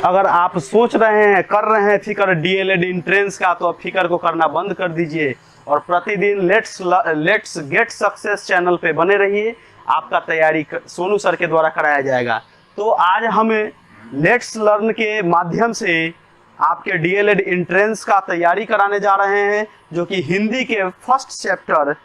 अगर आप सोच रहे हैं, कर रहे हैं फिक्र डीएलएड एंट्रेंस का, तो अब फिक्र को करना बंद कर दीजिए और प्रतिदिन लेट्स गेट सक्सेस चैनल पे बने रहिए। आपका तैयारी सोनू सर के द्वारा कराया जाएगा। तो आज हम लेट्स लर्न के माध्यम से आपके डीएलएड एंट्रेंस का तैयारी कराने जा रहे हैं, जो कि हिंदी के फर्स्ट चैप्टर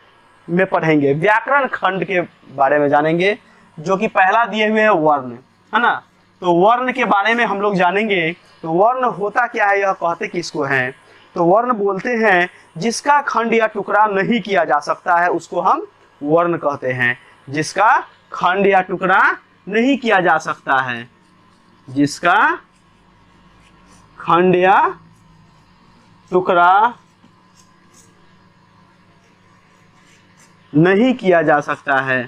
में पढ़ेंगे। व्याकरण खंड के बारे में जानेंगे, जो कि पहला दिए हुए है वर्ण, है ना। तो वर्ण के बारे में हम लोग जानेंगे। तो वर्ण होता क्या है, यह कहते किसको हैं? तो वर्ण बोलते हैं जिसका खंड या टुकड़ा नहीं किया जा सकता है, उसको हम वर्ण कहते हैं। जिसका खंड या टुकड़ा नहीं किया जा सकता है, जिसका खंड या टुकड़ा नहीं किया जा सकता है,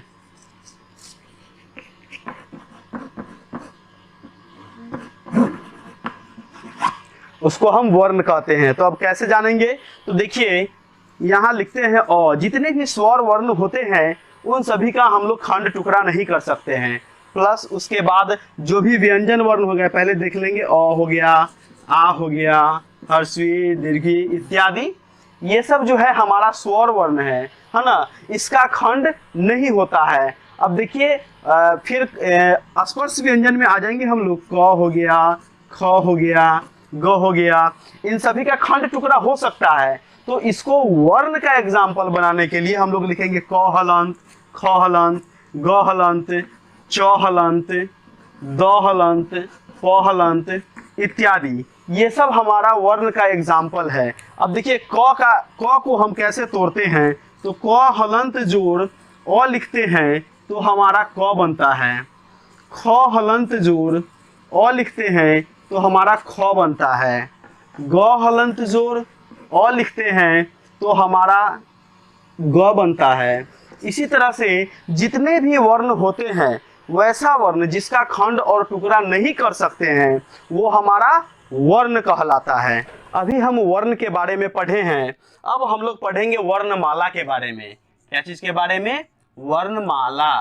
उसको हम वर्ण कहते हैं। तो अब कैसे जानेंगे? तो देखिए यहाँ लिखते हैं अ, जितने भी स्वर वर्ण होते हैं उन सभी का हम लोग खंड टुकड़ा नहीं कर सकते हैं। प्लस उसके बाद जो भी व्यंजन वर्ण हो गया, पहले देख लेंगे। अ हो गया, आ हो गया, ह्रस्वी, दीर्घी इत्यादि, ये सब जो है हमारा स्वर वर्ण है ना। इसका खंड नहीं होता है। अब देखिए फिर स्पर्श व्यंजन में आ जाएंगे हम लोग। क हो गया, ख हो गया, ग हो गया, इन सभी का खंड टुकड़ा हो सकता है। तो इसको वर्ण का एग्जाम्पल बनाने के लिए हम लोग लिखेंगे क हलंत, ख हलंत, ग हलंत, च हलंत, द हलंत, प हलंत इत्यादि। ये सब हमारा वर्ण का एग्जाम्पल है। अब देखिए क को हम कैसे तोड़ते हैं? तो क हलंत जोड़ अ लिखते हैं तो हमारा क बनता है। ख हलंत जोड़ अ लिखते हैं तो हमारा ख बनता है। ग हलंत जोड़ अ लिखते हैं तो हमारा ग बनता है। इसी तरह से जितने भी वर्ण होते हैं, वैसा वर्ण जिसका खंड और टुकड़ा नहीं कर सकते हैं, वो हमारा वर्ण कहलाता है। अभी हम वर्ण के बारे में पढ़े हैं, अब हम लोग पढ़ेंगे वर्णमाला के बारे में। क्या चीज के बारे में? वर्णमाला।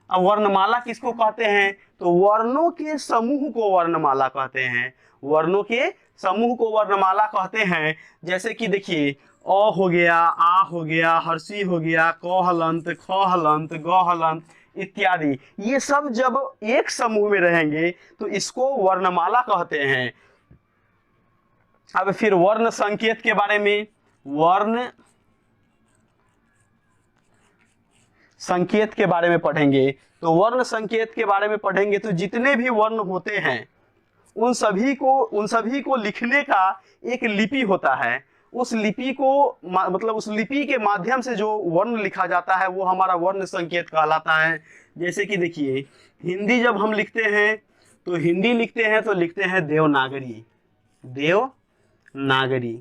अब वर्णमाला किसको कहते हैं? तो वर्णों के समूह को वर्णमाला कहते हैं। वर्णों के समूह को वर्णमाला कहते हैं। जैसे कि देखिए अ हो गया, आ हो गया, हर्षी हो गया, क हलंत, ख हलंत, ग हलंत इत्यादि। ये सब जब एक समूह में रहेंगे तो इसको वर्णमाला कहते हैं। अब फिर वर्ण संकेत के बारे में, वर्ण संकेत के बारे में पढ़ेंगे। तो वर्ण संकेत के बारे में पढ़ेंगे तो जितने भी वर्ण होते हैं उन सभी को लिखने का एक लिपि होता है। उस लिपि को मतलब उस लिपि के माध्यम से जो वर्ण लिखा जाता है वो हमारा वर्ण संकेत कहलाता है। जैसे कि देखिए हिंदी जब हम लिखते हैं तो हिंदी लिखते हैं तो लिखते हैं देवनागरी, देवनागरी।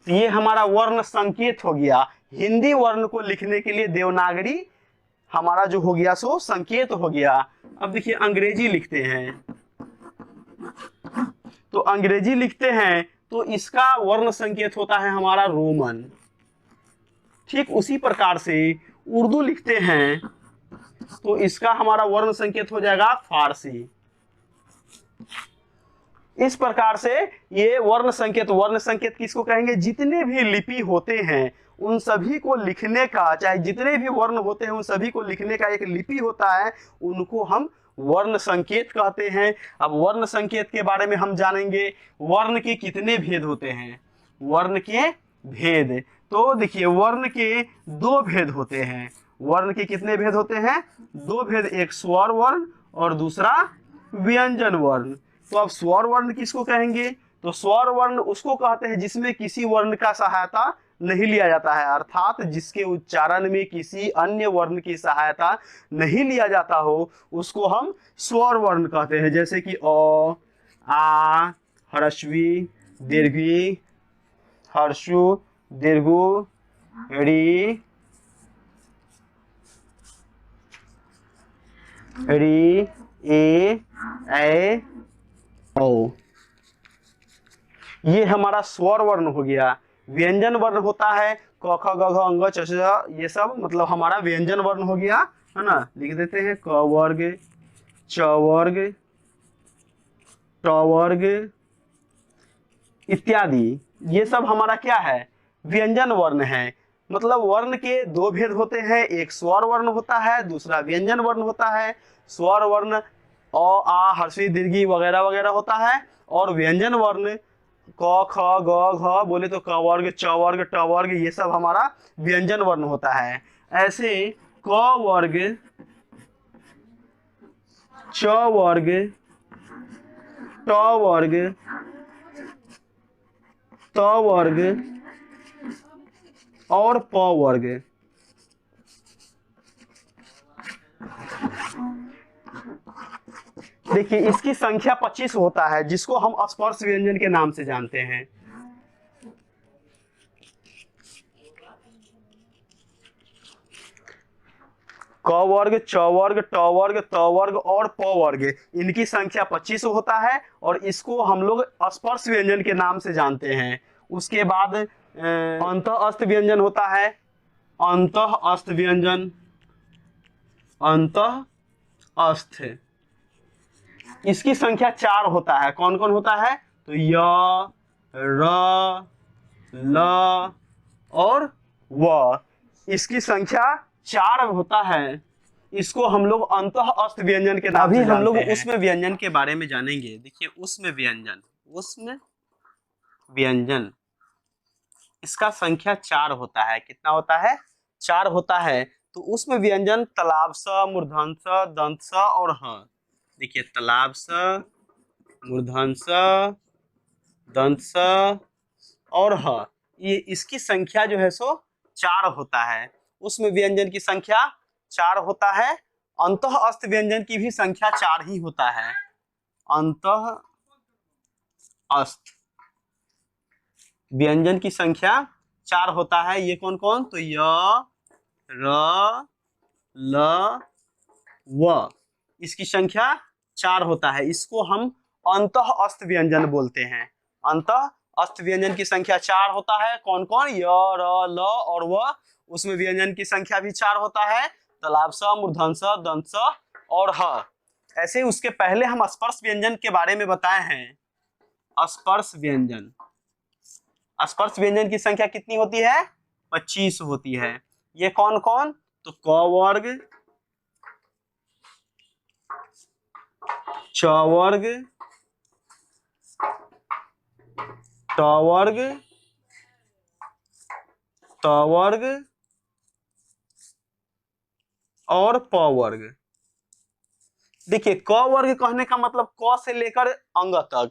ये हमारा वर्ण संकेत हो गया। हिंदी वर्ण को लिखने के लिए देवनागरी हमारा जो हो गया सो संकेत हो गया। अब देखिए अंग्रेजी लिखते हैं, तो अंग्रेजी लिखते हैं तो इसका वर्ण संकेत होता है हमारा रोमन। ठीक उसी प्रकार से उर्दू लिखते हैं तो इसका हमारा वर्ण संकेत हो जाएगा फारसी। इस प्रकार से ये वर्ण संकेत किसको कहेंगे? जितने भी लिपि होते हैं उन सभी को लिखने का, चाहे जितने भी वर्ण होते हैं उन सभी को लिखने का एक लिपि होता है, उनको हम वर्ण संकेत कहते हैं। अब वर्ण संकेत के बारे में हम जानेंगे। वर्ण के कितने भेद होते हैं? वर्ण के भेद, तो देखिए वर्ण के दो भेद होते हैं। वर्ण के कितने भेद होते हैं? दो भेद, एक स्वर वर्ण और दूसरा व्यंजन वर्ण। तो अब स्वर वर्ण किसको कहेंगे? तो स्वर वर्ण उसको कहते हैं जिसमें किसी वर्ण का सहायता नहीं लिया जाता है, अर्थात जिसके उच्चारण में किसी अन्य वर्ण की सहायता नहीं लिया जाता हो, उसको हम स्वर वर्ण कहते हैं। जैसे कि अ, आ, ह्रस्वी, दीर्घी, हर्षु, दीर्घु, री, री, ए, ओ। ये हमारा स्वर वर्ण हो गया। व्यंजन वर्ण होता है क ख ग घ अंग च छ, ये सब मतलब हमारा व्यंजन वर्ण हो गया, है ना। लिख देते हैं क वर्ग, च वर्ग, ट वर्ग इत्यादि, ये सब हमारा क्या है, व्यंजन वर्ण है। मतलब वर्ण के दो भेद होते हैं, एक स्वर वर्ण होता है, दूसरा व्यंजन वर्ण होता है। स्वर वर्ण अ आ हर्षी दीर्घी वगैरह वगैरह होता है, और व्यंजन वर्ण क ख ग घ बोले तो क वर्ग च वर्ग ट वर्ग, ये सब हमारा व्यंजन वर्ण होता है। ऐसे क वर्ग च वर्ग ट वर्ग त वर्ग और प वर्ग, देखिए इसकी संख्या 25 होता है, जिसको हम स्पर्श व्यंजन के नाम से जानते हैं। क वर्ग च वर्ग ट वर्ग त वर्ग और प वर्ग, इनकी संख्या 25 होता है, और इसको हम लोग स्पर्श व्यंजन के नाम से जानते हैं। उसके बाद अंतः अस्त व्यंजन होता है, अंतः अस्त व्यंजन, अंतः अस्त, इसकी संख्या 4 होता है। कौन कौन होता है, तो य र ल और व, इसकी संख्या 4 होता है। इसको हम लोग अंतः अस्त व्यंजन के नाम से जानते हैं। अभी हम लोग उसमें व्यंजन के बारे में जानेंगे। देखिए उसमें व्यंजन, उसमें व्यंजन, इसका संख्या 4 होता है। कितना होता है, 4 होता है। तो उसमें व्यंजन तालाब स, मूर्धन स, दंत स और ह। देखिए तालाब स, मूर्धन स, दंत स और ह, ये इसकी संख्या जो है सो 4 होता है। उसमें व्यंजन की संख्या 4 होता है। अंतः अस्त व्यंजन की भी संख्या 4 ही होता है। अंतः अस्त व्यंजन की संख्या 4 होता है। ये कौन कौन, तो य र ल व, इसकी संख्या 4 होता है। इसको हम अंतः अस्त व्यंजन बोलते हैं। अंतः अस्त व्यंजन की संख्या 4 होता है। कौन कौन, य र ल और व, उसमें व्यंजन की संख्या भी 4 होता है। तालाब स, मूर्धन स, दंत स और ह। ऐसे उसके पहले हम स्पर्श व्यंजन के बारे में बताए हैं। स्पर्श व्यंजन, स्पर्श व्यंजन की संख्या कितनी होती है, 25 होती है। ये कौन कौन, तो क वर्ग च वर्ग ट वर्ग त वर्ग और प वर्ग। देखिए क वर्ग कहने का मतलब क से लेकर अंग तक,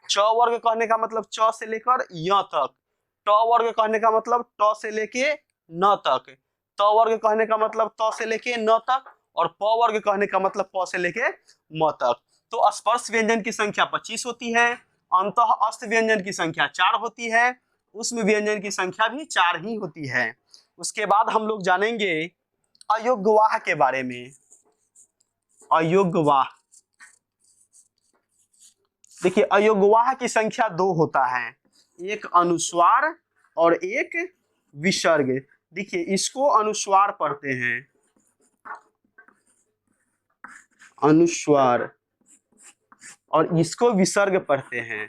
च वर्ग कहने का मतलब च से लेकर य तक, ट वर्ग कहने का मतलब ट से लेके न तक, त वर्ग कहने का मतलब त से लेके न तक, और प वर्ग कहने का मतलब प से लेके म तक। तो स्पर्श व्यंजन की संख्या 25 होती है। अंतः अस्त व्यंजन की संख्या 4 होती है। उसमें व्यंजन की संख्या भी 4 ही होती है। उसके बाद हम लोग जानेंगे अयोग्यवाह के बारे में। अयोग्यवाह, देखिए अयोग्यवाह की संख्या 2 होता है, एक अनुस्वार और एक विसर्ग। देखिए इसको अनुस्वार पढ़ते हैं, अनुस्वार, और इसको विसर्ग पढ़ते हैं।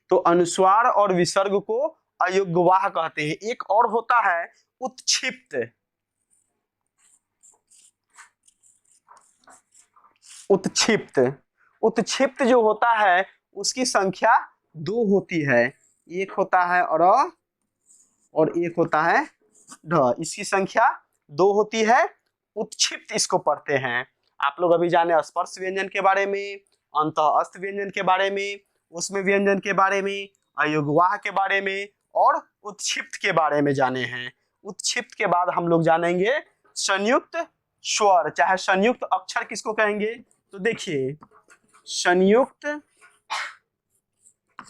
तो अनुस्वार और विसर्ग को अयोग्यवाह कहते हैं। एक और होता है उत्क्षिप्त, उत्क्षिप्त, उत्क्षिप्त जो होता है उसकी संख्या 2 होती है। एक होता है र और एक होता है ढ, इसकी संख्या 2 होती है। उत्क्षिप्त इसको पढ़ते हैं। आप लोग अभी जाने स्पर्श व्यंजन के बारे में, अंतः अस्त व्यंजन के बारे में, उसमें व्यंजन के बारे में, अयोग्यवाह के बारे में और उत्क्षिप्त के बारे में जाने हैं। उत्क्षिप्त के बाद हम लोग जानेंगे संयुक्त स्वर, चाहे संयुक्त अक्षर किसको कहेंगे। तो देखिए संयुक्त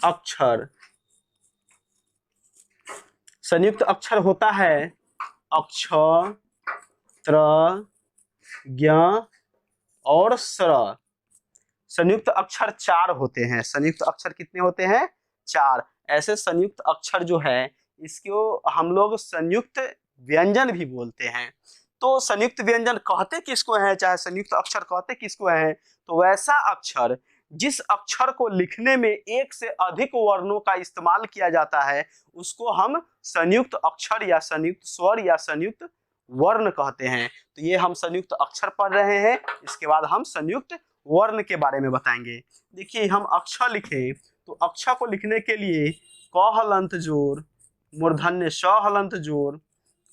अक्षर, संयुक्त अक्षर होता है अक्ष, त्र, ज्ञ और स्र। संयुक्त अक्षर 4 होते हैं। संयुक्त अक्षर कितने होते हैं, 4। ऐसे संयुक्त अक्षर जो है इसको हम लोग संयुक्त व्यंजन भी बोलते हैं। तो संयुक्त व्यंजन कहते किसको हैं, चाहे संयुक्त अक्षर कहते किसको हैं, तो वैसा अक्षर जिस अक्षर को लिखने में एक से अधिक वर्णों का इस्तेमाल किया जाता है उसको हम संयुक्त अक्षर या संयुक्त स्वर या संयुक्त वर्ण कहते हैं। तो ये हम संयुक्त अक्षर पढ़ रहे हैं, इसके बाद हम संयुक्त वर्ण के बारे में बताएंगे। देखिए हम अक्षर लिखें तो अक्षर को लिखने के लिए क हलंत जोर मूर्धन्य श हलंत जोर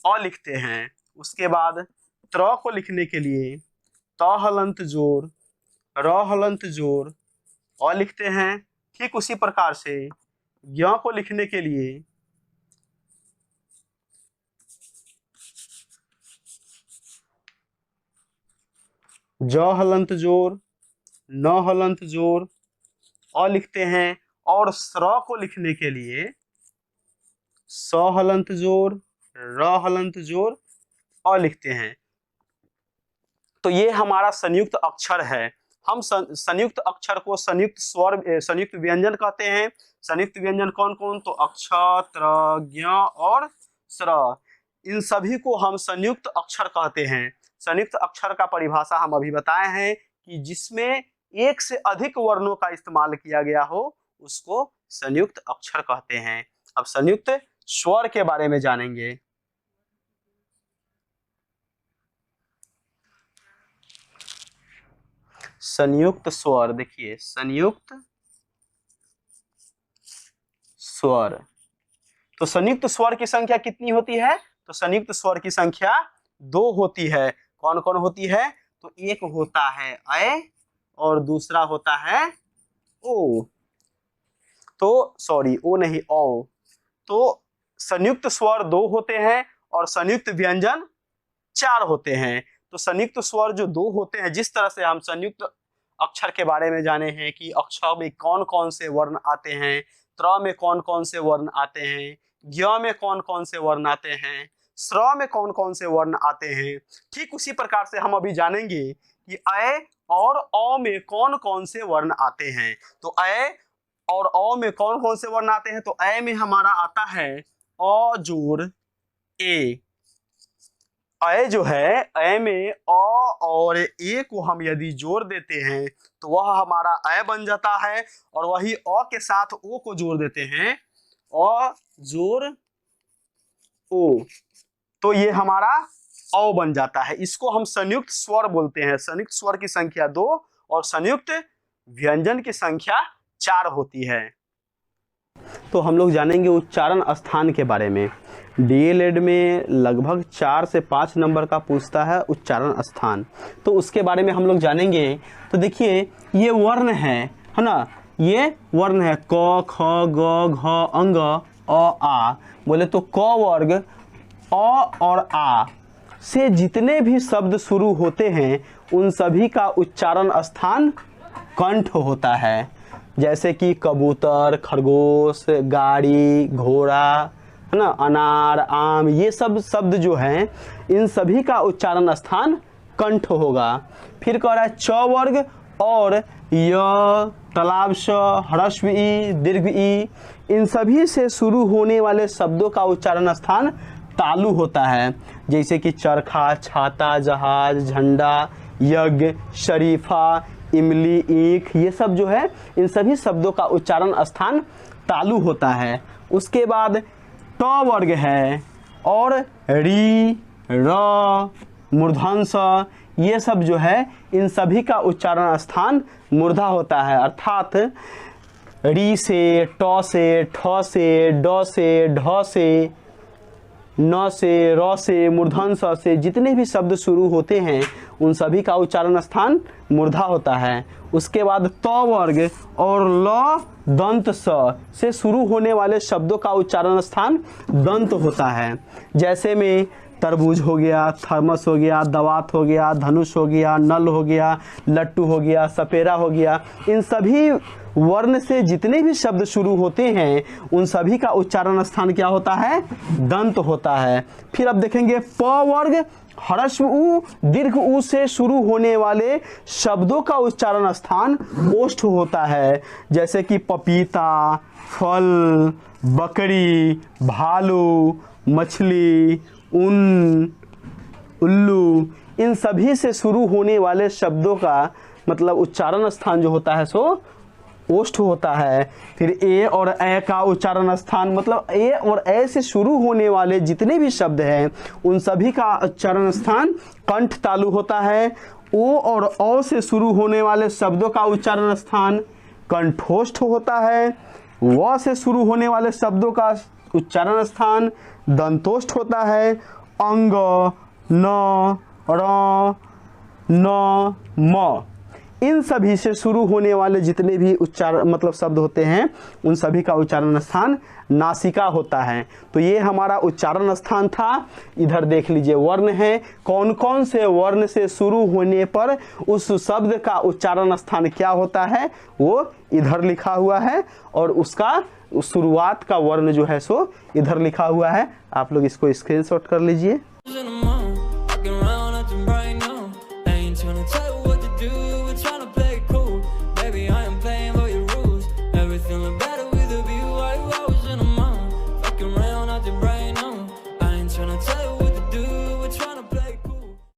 अ लिखते हैं। उसके बाद त्र को लिखने के लिए त हलंत जोर र हलंत जोर अ लिखते हैं। ठीक उसी प्रकार से ज्ञ को लिखने के लिए ज हलंत जोर न हलंत जोर अ लिखते हैं। और स्र को लिखने के लिए स हलंत जोर र हलंत जोर अ लिखते हैं। तो ये हमारा संयुक्त अक्षर है। हम संयुक्त अक्षर को संयुक्त स्वर संयुक्त व्यंजन कहते हैं। संयुक्त व्यंजन कौन कौन, तो अक्ष, त्र, ज्ञ और स्र, इन सभी को हम संयुक्त अक्षर कहते हैं। संयुक्त अक्षर का परिभाषा हम अभी बताए हैं कि जिसमें एक से अधिक वर्णों का इस्तेमाल किया गया हो उसको संयुक्त अक्षर कहते हैं। अब संयुक्त स्वर के बारे में जानेंगे। संयुक्त स्वर, देखिए संयुक्त स्वर, तो संयुक्त स्वर की संख्या कितनी होती है, तो संयुक्त स्वर की संख्या 2 होती है। कौन कौन होती है, तो एक होता है अ और दूसरा होता है ओ, तो सॉरी ओ नहीं औ। तो संयुक्त स्वर 2 होते हैं और संयुक्त व्यंजन 4 होते हैं। तो संयुक्त स्वर जो 2 होते हैं, जिस तरह से हम संयुक्त अक्षर के बारे में जाने हैं कि अक्षर में कौन कौन से वर्ण आते हैं, त्र में कौन कौन से वर्ण आते हैं, ज्ञ में कौन कौन से वर्ण आते हैं, स्र में कौन कौन से वर्ण आते हैं, ठीक उसी प्रकार से हम अभी जानेंगे कि अ और औ में कौन कौन से वर्ण आते हैं। तो अ और औ में कौन कौन से वर्ण आते हैं, तो अ में हमारा आता है अ जोड़ ए। अ जो है, अ में अ और ए को हम यदि जोड़ देते हैं तो वह हमारा अ बन जाता है, और वही अ के साथ ओ को जोड़ देते हैं, अ जोड़ ओ, तो ये हमारा औ बन जाता है। इसको हम संयुक्त स्वर बोलते हैं। संयुक्त स्वर की संख्या 2 और संयुक्त व्यंजन की संख्या 4 होती है। तो हम लोग जानेंगे उच्चारण स्थान के बारे में। डीएलएड में लगभग 4 से 5 नंबर का पूछता है उच्चारण स्थान, तो उसके बारे में हम लोग जानेंगे। तो देखिए ये वर्ण है ना, ये वर्ण है क, ख, ग, घ, अंग, अ, आ। बोले तो क वर्ग अ और आ से जितने भी शब्द शुरू होते हैं उन सभी का उच्चारण स्थान कंठ होता है। जैसे कि कबूतर, खरगोश, गाड़ी, घोड़ा, है ना, अनार, आम, ये सब शब्द जो हैं इन सभी का उच्चारण स्थान कंठ होगा। फिर कह रहा है च वर्ग और य, तालाब श, ह्रस्व ई, दीर्घ ई, इन सभी से शुरू होने वाले शब्दों का उच्चारण स्थान तालु होता है। जैसे कि चरखा, छाता, जहाज, झंडा, यज्ञ, शरीफा, इमली, ईख, ये सब जो है इन सभी शब्दों का उच्चारण स्थान तालु होता है। उसके बाद ट वर्ग है और री, र, मूर्धन्य स, ये सब जो है इन सभी का उच्चारण स्थान मूर्धा होता है। अर्थात री से, ट से, ठ से, ड से, ढ से, न से, र से, मूर्धन्य स से जितने भी शब्द शुरू होते हैं उन सभी का उच्चारण स्थान मूर्धा होता है। उसके बाद त वर्ग और ल दंत स से शुरू होने वाले शब्दों का उच्चारण स्थान दंत होता है। जैसे में तरबूज हो गया, थर्मस हो गया, दवात हो गया, धनुष हो गया, नल हो गया, लट्टू हो गया, सपेरा हो गया, इन सभी वर्ण से जितने भी शब्द शुरू होते हैं उन सभी का उच्चारण स्थान क्या होता है, दंत होता है। फिर अब देखेंगे प वर्ग ह्रस्व उ, दीर्घ उ से शुरू होने वाले शब्दों का उच्चारण स्थान ओष्ठ होता है। जैसे कि पपीता, फल, बकरी, भालू, मछली, ऊन, उल्लू, इन सभी से शुरू होने वाले शब्दों का मतलब उच्चारण स्थान जो होता है सो ओष्ठ होता है। फिर ए और ए का उच्चारण स्थान मतलब ए और ए से शुरू होने वाले जितने भी शब्द हैं उन सभी का उच्चारण स्थान कंठ तालु होता है। ओ और औ से शुरू होने वाले शब्दों का उच्चारण स्थान कंठोष्ठ होता है। व से शुरू होने वाले शब्दों का उच्चारण स्थान दंतोष्ठ होता है। अंग, न, र, न, म, इन सभी से शुरू होने वाले जितने भी उच्चारण मतलब शब्द होते हैं उन सभी का उच्चारण स्थान नासिका होता है। तो ये हमारा उच्चारण स्थान था। इधर देख लीजिए वर्ण है, कौन कौन से वर्ण से शुरू होने पर उस शब्द का उच्चारण स्थान क्या होता है वो इधर लिखा हुआ है और उसका शुरुआत का वर्ण जो है सो इधर लिखा हुआ है। आप लोग इसको स्क्रीनशॉट कर लीजिए।